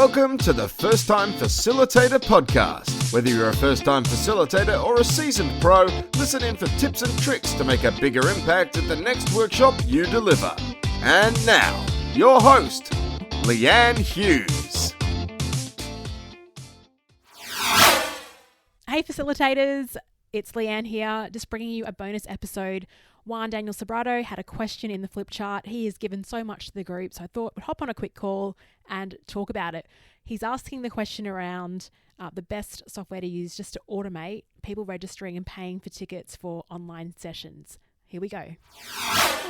Welcome to the First Time Facilitator podcast. Whether you're a first-time facilitator or a seasoned pro, listen in for tips and tricks to make a bigger impact at the next workshop you deliver. And now, your host, Leanne Hughes. Hey facilitators, it's Leanne here, just bringing you a bonus episode. Juan Daniel Sobrado had a question in the flip chart. He has given so much to the group, so I thought we'd hop on a quick call and talk about it. He's asking the question around the best software to use just to automate people registering and paying for tickets for online sessions. Here we go.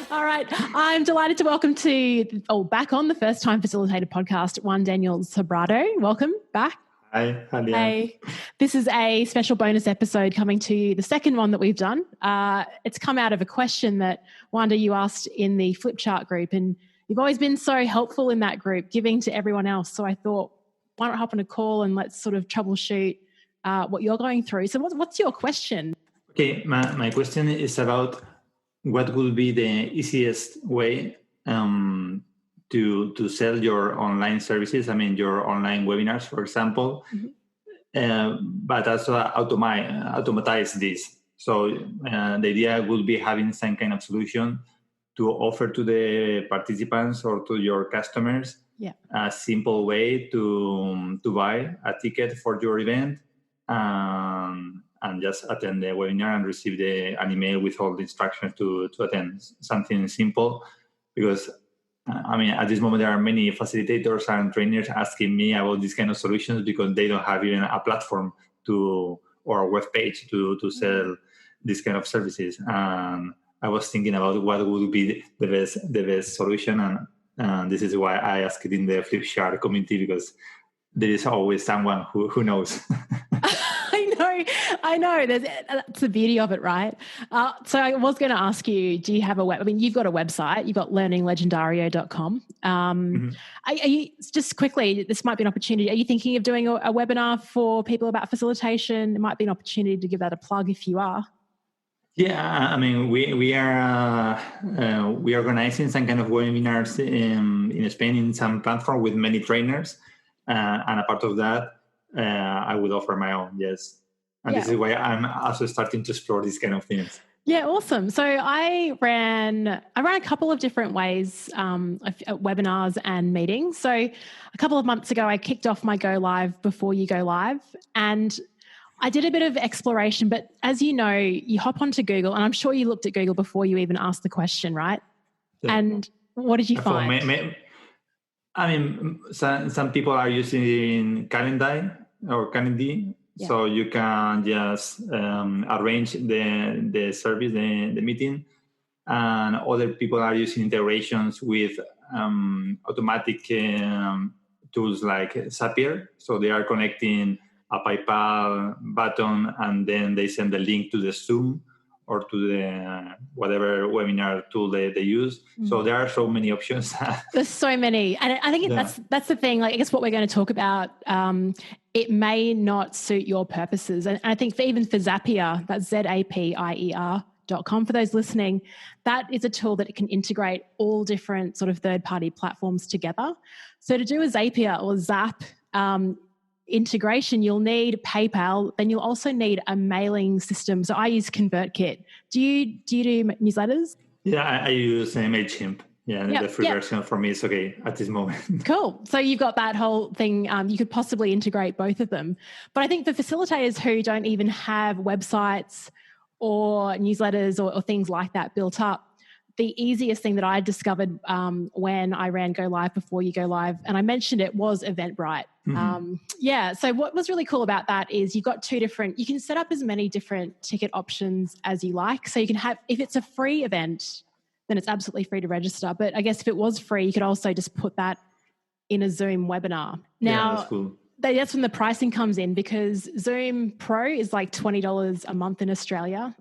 All right. I'm delighted to welcome back on the First Time Facilitator podcast, Juan Daniel Sobrado. Welcome back. Hi. Hey, this is a special bonus episode coming to you, the second one that we've done. It's come out of a question that, Juanda, you asked in the flip chart group, and you've always been so helpful in that group, giving to everyone else. So I thought, why not hop on a call and let's sort of troubleshoot what you're going through. So what's your question? Okay, my question is about what would be the easiest way to sell your online services. I mean, your online webinars, for example, but also automatize this. So the idea would be having some kind of solution to offer to the participants or to your customers a simple way to buy a ticket for your event and just attend the webinar and receive an email with all the instructions to attend. Something simple, because I mean, at this moment, there are many facilitators and trainers asking me about these kind of solutions because they don't have even a platform or a web page to sell these kind of services. And I was thinking about what would be the best solution, and this is why I asked it in the Flipchart community, because there is always someone who knows. I know. That's the beauty of it, right? So I was going to ask you, do you have a web? I mean, you've got a website. You've got learninglegendario.com. Are you, just quickly, this might be an opportunity. Are you thinking of doing a webinar for people about facilitation? It might be an opportunity to give that a plug if you are. Yeah, I mean, we are organizing some kind of webinars in Spain in some platform with many trainers, and a part of that, I would offer my own. Yes. And this is why I'm also starting to explore these kind of things. Yeah, awesome. So I ran a couple of different ways, webinars and meetings. So a couple of months ago, I kicked off my Go Live before you go live, and I did a bit of exploration. But as you know, you hop onto Google, and I'm sure you looked at Google before you even asked the question, right? Yeah. And what did you find? I mean, some people are using Calendar or Calendly. Yeah. So you can just arrange the service, the meeting, and other people are using integrations with automatic tools like Zapier. So they are connecting a PayPal button, and then they send the link to the Zoom or to the whatever webinar tool they use. Mm-hmm. So there are so many options. There's so many. And I think that's the thing. Like, I guess what we're going to talk about, it may not suit your purposes. And I think even for Zapier, that's Zapier.com, for those listening, that is a tool that can integrate all different sort of third-party platforms together. So to do a Zapier or Zap integration, you'll need PayPal, then you'll also need a mailing system. So I use ConvertKit. Do you do newsletters? Yeah, I use Mailchimp. Yeah, the free version for me is okay at this moment. Cool. So you've got that whole thing. You could possibly integrate both of them. But I think for facilitators who don't even have websites or newsletters or things like that built up, the easiest thing that I discovered when I ran Go Live before you go live, and I mentioned it, was Eventbrite. Mm-hmm. So what was really cool about that is you can set up as many different ticket options as you like. So you can have, if it's a free event, then it's absolutely free to register. But I guess if it was free, you could also just put that in a Zoom webinar. Now, that's cool. That's when the pricing comes in, because Zoom Pro is like $20 a month in Australia.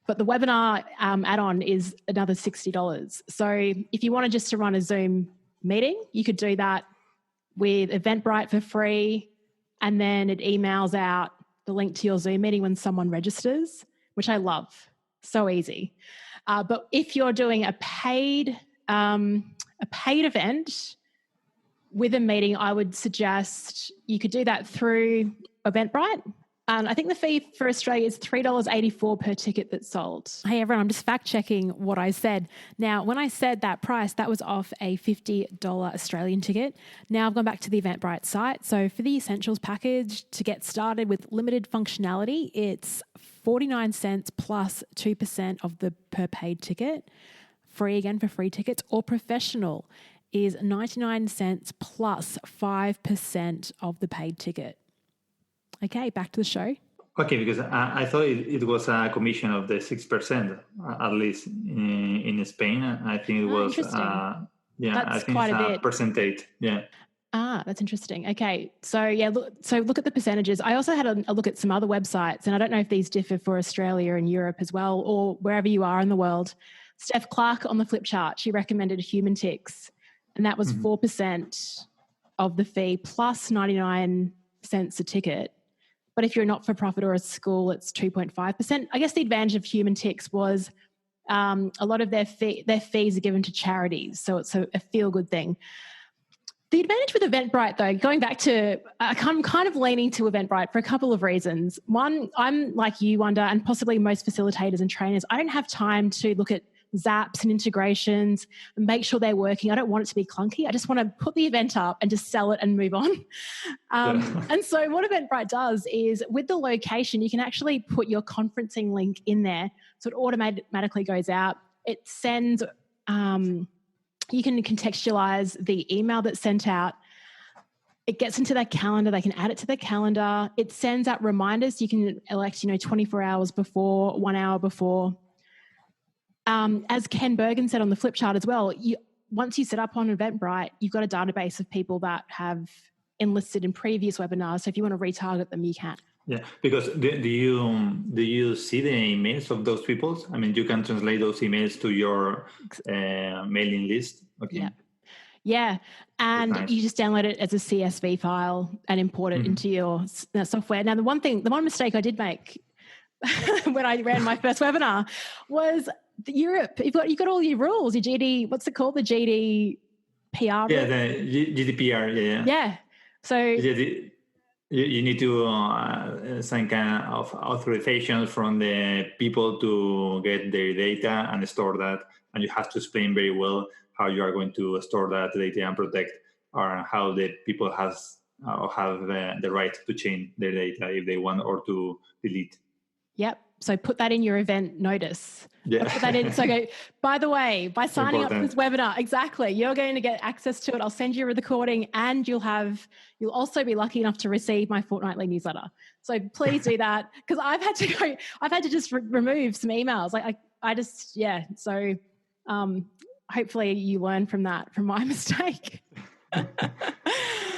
But the webinar add-on is another $60. So if you wanted just to run a Zoom meeting, you could do that with Eventbrite for free, and then it emails out the link to your Zoom meeting when someone registers, which I love. So easy. But if you're doing a paid event, with a meeting, I would suggest you could do that through Eventbrite. And I think the fee for Australia is $3.84 per ticket that's sold. Hey everyone, I'm just fact checking what I said. Now, when I said that price, that was off a $50 Australian ticket. Now I've gone back to the Eventbrite site. So for the Essentials package, to get started with limited functionality, it's 49 cents plus 2% of the per paid ticket. Free again for free tickets. Or professional is 99 cents plus 5% of the paid ticket. Okay, back to the show. Okay, because I thought it was a commission of the 6%, at least in Spain. I think it was, interesting. That's I think quite it's a bit. Percentage. Yeah. That's interesting. Okay, so look at the percentages. I also had a look at some other websites, and I don't know if these differ for Australia and Europe as well, or wherever you are in the world. Steph Clark on the flip chart, she recommended Human Ticks, and that was 4% of the fee plus 99 cents a ticket. But if you're a not-for-profit or a school, it's 2.5%. I guess the advantage of Human Ticks was a lot of their fees are given to charities, so it's a feel-good thing. The advantage with Eventbrite, though, going back to, I'm kind of leaning to Eventbrite for a couple of reasons. One, I'm like you, Juanda, and possibly most facilitators and trainers, I don't have time to look at zaps and integrations and make sure they're working. I don't want it to be clunky. I just want to put the event up and just sell it and move on. And so what Eventbrite does is with the location, you can actually put your conferencing link in there. So it automatically goes out. It sends, you can contextualize the email that's sent out. It gets into their calendar. They can add it to their calendar. It sends out reminders. You can elect, 24 hours before, 1 hour before. As Ken Bergen said on the flip chart as well, once you set up on Eventbrite, you've got a database of people that have enlisted in previous webinars. So if you want to retarget them, you can. Yeah, because do you see the emails of those people? I mean, you can translate those emails to your mailing list. Okay. Yeah. And nice. You just download it as a CSV file and import it into your software. Now, the one mistake I did make when I ran my first webinar was Europe. You've got all your rules, your GD, what's it called? The GDPR? Yeah, the GDPR, yeah. So you need to sign kind of authorization from the people to get their data and store that. And you have to explain very well how you are going to store that data and protect, or how the people have the right to change their data if they want, or to delete. Yep. So put that in your event notice. Yeah. Put that in. So go, by the way, by signing up for this webinar, exactly, you're going to get access to it. I'll send you a recording, and you'll also be lucky enough to receive my fortnightly newsletter. So please do that, because I've had to just remove some emails. So hopefully you learn from my mistake. Yeah,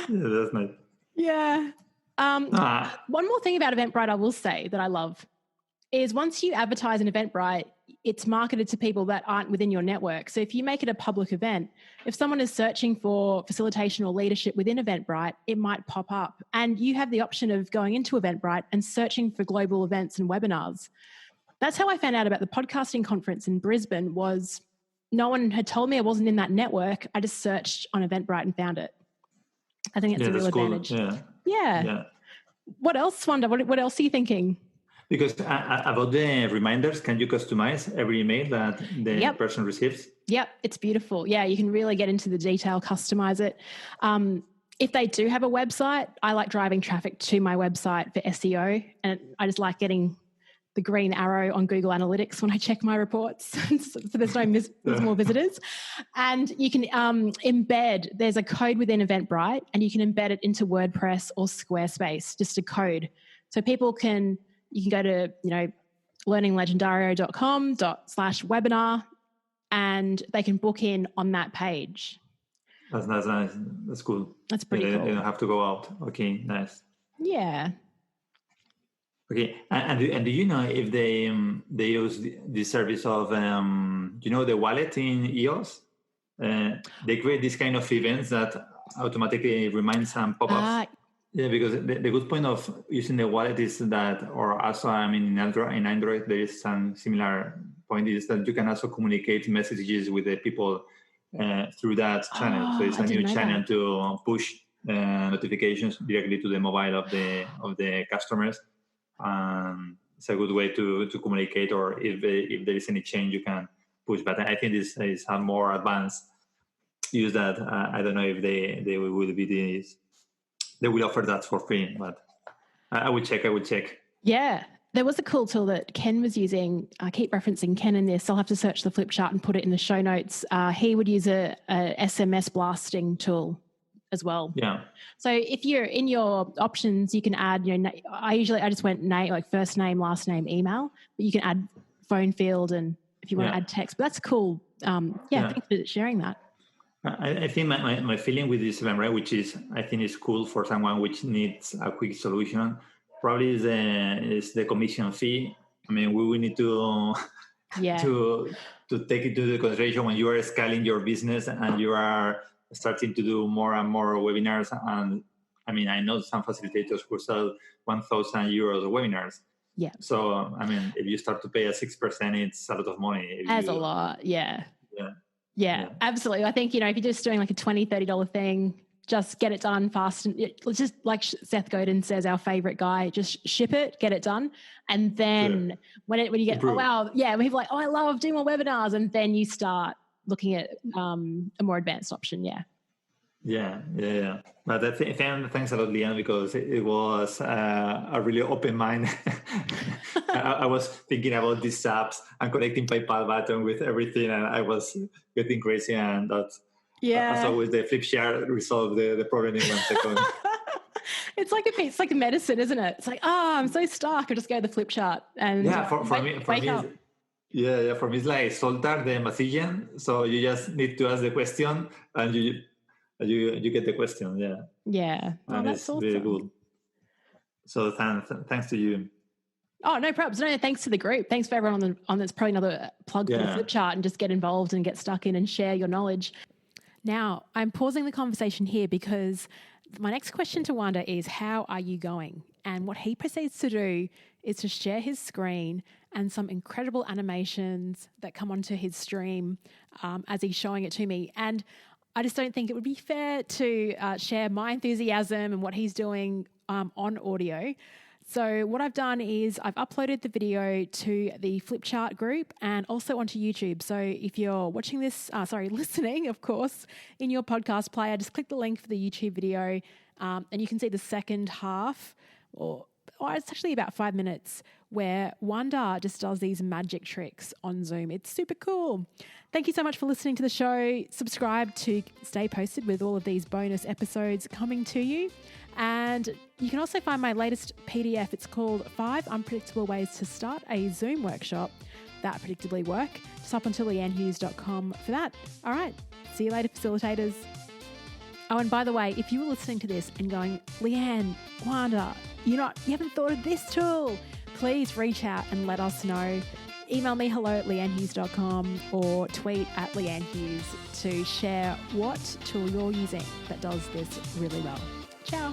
that's nice. Yeah. One more thing about Eventbrite I will say that I love is once you advertise an Eventbrite, it's marketed to people that aren't within your network. So if you make it a public event, if someone is searching for facilitation or leadership within Eventbrite, it might pop up. And you have the option of going into Eventbrite and searching for global events and webinars. That's how I found out about the podcasting conference in Brisbane. Was no one had told me I wasn't in that network. I just searched on Eventbrite and found it. I think it's a real advantage. Cool. Yeah. What else, Juanda? What else are you thinking? Because about the reminders, can you customize every email that the person receives? Yep, it's beautiful. Yeah, you can really get into the detail, customize it. If they do have a website, I like driving traffic to my website for SEO, and I just like getting the green arrow on Google Analytics when I check my reports, so there's more visitors. And you can embed, there's a code within Eventbrite, and you can embed it into WordPress or Squarespace, just a code. So you can go to, learninglegendario.com/webinar, and they can book in on that page. That's nice. That's cool. That's pretty cool. They don't have to go out. Okay, nice. Yeah. Okay, and do you know if they use the service of the wallet in EOS? They create this kind of events that automatically reminds and pop-ups. Yeah, because the good point of using the wallet is that, or also in Android there is some similar point, is that you can also communicate messages with the people through that channel. So it's a new channel that. to push notifications directly to the mobile of the customers. It's a good way to communicate, or if there is any change, you can push. But I think this is a more advanced use that I don't know if they will be this. They will offer that for free, but I would check. Yeah. There was a cool tool that Ken was using. I keep referencing Ken in this. I'll have to search the flip chart and put it in the show notes. He would use a SMS blasting tool as well. Yeah. So if you're in your options, you can add, I just went name, like first name, last name, email, but you can add phone field and if you want to add text. But that's cool. Thanks for sharing that. I think my feeling with this Eventbrite, which I think is cool for someone which needs a quick solution, probably is the commission fee. I mean, we will need to take it to the consideration when you are scaling your business and you are starting to do more and more webinars. And I mean, I know some facilitators who sell 1,000 euros webinars. Yeah. So I mean, if you start to pay a 6%, it's a lot of money. A lot. Yeah, absolutely. I think, if you're just doing like a $20, $30 thing, just get it done fast. And it's just like Seth Godin says, our favorite guy, just ship it, get it done. And then when you get, when people are like, I love doing more webinars. And then you start looking at a more advanced option. Yeah. But thanks a lot, Leanne, because it was a really open mind. I was thinking about these apps and connecting PayPal button with everything, and I was getting crazy. And that's as always, the flip chart resolved the problem in 1 second. It's like a medicine, isn't it? It's like, I'm so stuck. I just go to the flip chart and for me, for me it's like soltar the machine. So you just need to ask the question, and you get the question. Yeah. And that's awesome. Really good. So thanks to you. Oh, no problems. No, thanks to the group. Thanks for everyone on that's probably another plug for the flip chart, and just get involved and get stuck in and share your knowledge. Now, I'm pausing the conversation here because my next question to Juanda is, how are you going? And what he proceeds to do is to share his screen and some incredible animations that come onto his stream as he's showing it to me. And I just don't think it would be fair to share my enthusiasm and what he's doing on audio. So what I've done is I've uploaded the video to the Flipchart group and also onto YouTube. So if you're watching this, listening, of course, in your podcast player, just click the link for the YouTube video and you can see the second half, or it's actually about 5 minutes, where Juanda just does these magic tricks on Zoom. It's super cool. Thank you so much for listening to the show. Subscribe to stay posted with all of these bonus episodes coming to you. And you can also find my latest PDF. It's called 5 Unpredictable Ways to Start a Zoom Workshop That Predictably Work. Just hop onto leannehughes.com for that. All right. See you later, facilitators. Oh, and by the way, if you were listening to this and going, Leanne, Juanda, you haven't thought of this tool, please reach out and let us know. Email me hello@leannehughes.com or tweet at Leanne Hughes to share what tool you're using that does this really well. Ciao.